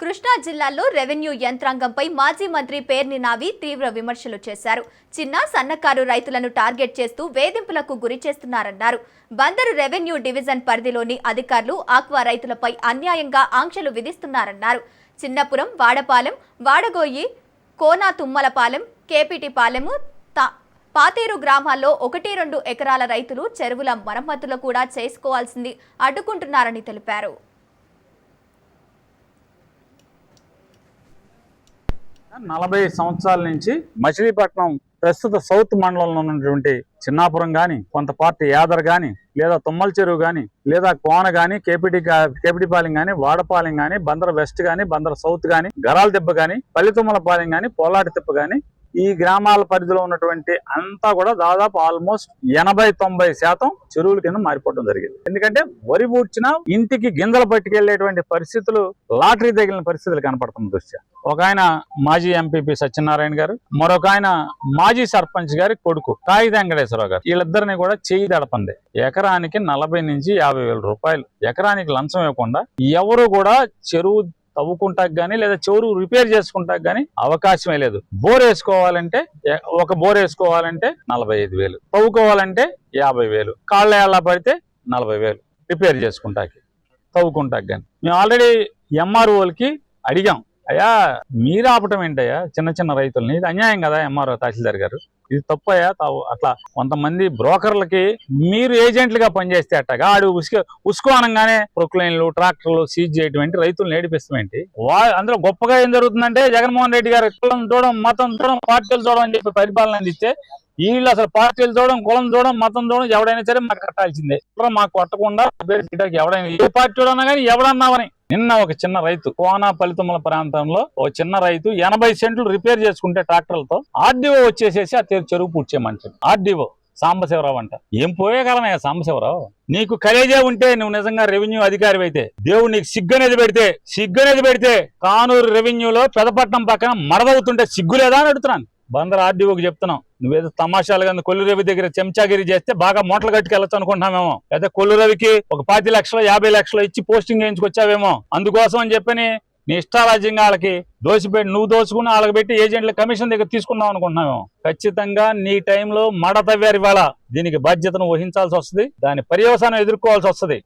కృష్ణా జిల్లాలో రెవెన్యూ యంత్రాంగంపై మాజీ మంత్రి పేర్ని నావి తీవ్ర విమర్శలు చేశారు. చిన్న సన్నకారు రైతులను టార్గెట్ చేస్తూ వేధింపులకు గురి చేస్తున్నారన్నారు. బందరు రెవెన్యూ డివిజన్ పరిధిలోని అధికారులు ఆక్వా రైతులపై అన్యాయంగా ఆంక్షలు విధిస్తున్నారన్నారు. చిన్నపురం, వాడపాలెం, వాడగోయి, కోనా తుమ్మలపాలెం, కేపీటీపాలెము, పాతేరు గ్రామాల్లో 1-2 ఎకరాల రైతులు చెరువుల మరమ్మతులు కూడా చేసుకోవాల్సింది అడ్డుకుంటున్నారని తెలిపారు. 40 సంవత్సరాల నుంచి మచిలీపట్నం ప్రస్తుత సౌత్ మండలంలో ఉన్నటువంటి చిన్నాపురం గాని, కొంత పార్టీ యాదర్ గాని, లేదా తుమ్మల చెరువు గాని, లేదా కోన గాని, కేపిటిపాలెం గాని, వాడపాలెం గాని, బందర వెస్ట్ గాని, బందర సౌత్ గాని, గరాల దెబ్బ గాని, పల్లితుమ్మలపాలెం గాని, పోలాటి తిప్ప గాని, ఈ గ్రామాల పరిధిలో ఉన్నటువంటి అంతా కూడా దాదాపు ఆల్మోస్ట్ 80-90% చెరువుల కింద మారిపోవడం జరిగింది. ఎందుకంటే వరి పూడ్చినా ఇంటికి గింజలు పట్టుకెళ్లేటువంటి పరిస్థితులు, లాటరీ తగిలిన పరిస్థితులు కనపడుతున్న దృష్ట్యా ఒక ఆయన మాజీ ఎంపీపీ సత్యనారాయణ గారు, మరొక ఆయన మాజీ సర్పంచ్ గారి కొడుకు కాగిత వెంకటేశ్వరరావు గారు, వీళ్ళిద్దరిని కూడా చేయి దడపంది. ఎకరానికి 40 నుంచి 50 వేల రూపాయలు ఎకరానికి లంచం ఇవ్వకుండా ఎవరు కూడా చెరువు తవ్వుకుంటాకు గానీ లేదా చెరువు రిపేర్ చేసుకుంటాకు గానీ అవకాశమే లేదు. బోర్ వేసుకోవాలంటే ఒక బోర్ వేసుకోవాలంటే 45,000, తవ్వుకోవాలంటే 50,000, కాళ్ళ ఏళ్ళ పడితే 40,000 రిపేర్ చేసుకుంటాకి, తవ్వుకుంటాకు గానీ. మేము ఆల్రెడీ ఎంఆర్ఓలకి అడిగాం, అయ్యా మీరు ఆపటం ఏంటయ్యా చిన్న చిన్న రైతుల్ని, ఇది అన్యాయం కదా ఎంఆర్ఓ తహసీల్దార్ గారు, ఇది తప్పయ్యా. అట్లా కొంతమంది బ్రోకర్లకి మీరు ఏజెంట్లుగా పనిచేస్తే అట్టగా ఆడు ఉసుకో అనగానే ప్రొక్లైన్లు, ట్రాక్టర్లు సీజ్ చేయడం, రైతులు నేడిపిస్తామేంటి? అందులో గొప్పగా ఏం జరుగుతుందంటే జగన్మోహన్ రెడ్డి గారు కులం చూడడం, మతం చూడడం, పార్టీలు చూడడం అని చెప్పి పరిపాలన అందిస్తే వీళ్ళు అసలు పార్టీలు చూడడం, కులం చూడడం, మతం చూడడం, ఎవడైనా సరే మాకు కట్టాల్సిందే. మాకు కొట్టకుండా ఎవడైనా ఏ పార్టీ చూడన్నా కానీ ఎవడన్నావని. నిన్న ఒక చిన్న రైతు కోనా పల్లితుమ్మల ప్రాంతంలో ఓ చిన్న రైతు 80 సెంట్లు రిపేర్ చేసుకుంటే ట్రాక్టర్లతో ఆర్డీఓ వచ్చేసేసి ఆ చెరువు పూడ్చేయమంటాడు. ఆర్డీఓ సాంబశివరావు అంట. ఏం పోయేకాలమయ్యా సాంబశివరావు, నీకు కలేజే ఉంటే నువ్వు నిజంగా రెవెన్యూ అధికారి అయితే దేవుడు నీకు సిగ్గనేది పెడితే కానూరు రెవెన్యూలో పెదపట్నం పక్కన మరదవుతుంటే సిగ్గు లేదా అని అడుగుతున్నాను. బందర్ ఆర్డీఓకి చెప్తున్నాం, నువ్వేదో తమాషాలుగా కొల్లు రవి దగ్గర చెంచాగిరి చేస్తే బాగా మూటలు కట్టుకెళ్ళచ్చు అనుకుంటున్నామేమో, లేదా కొల్లు రవికి ఒక 10 లక్షలు 50 లక్షలు ఇచ్చి పోస్టింగ్ వేయించుకొచ్చావేమో, అందుకోసం అని చెప్పని నీ ఇష్టారాజ్యంగా వాళ్ళకి దోసిపెట్టి నువ్వు దోసుకుని వాళ్ళకి పెట్టి ఏజెంట్ల కమిషన్ దగ్గర తీసుకున్నావు అనుకుంటున్నామేమో. ఖచ్చితంగా నీ టైంలో మడ తవ్వారు. ఇవాళ దీనికి బాధ్యతను వహించాల్సి వస్తుంది, దాని పర్యవసానం ఎదుర్కోవాల్సి వస్తుంది.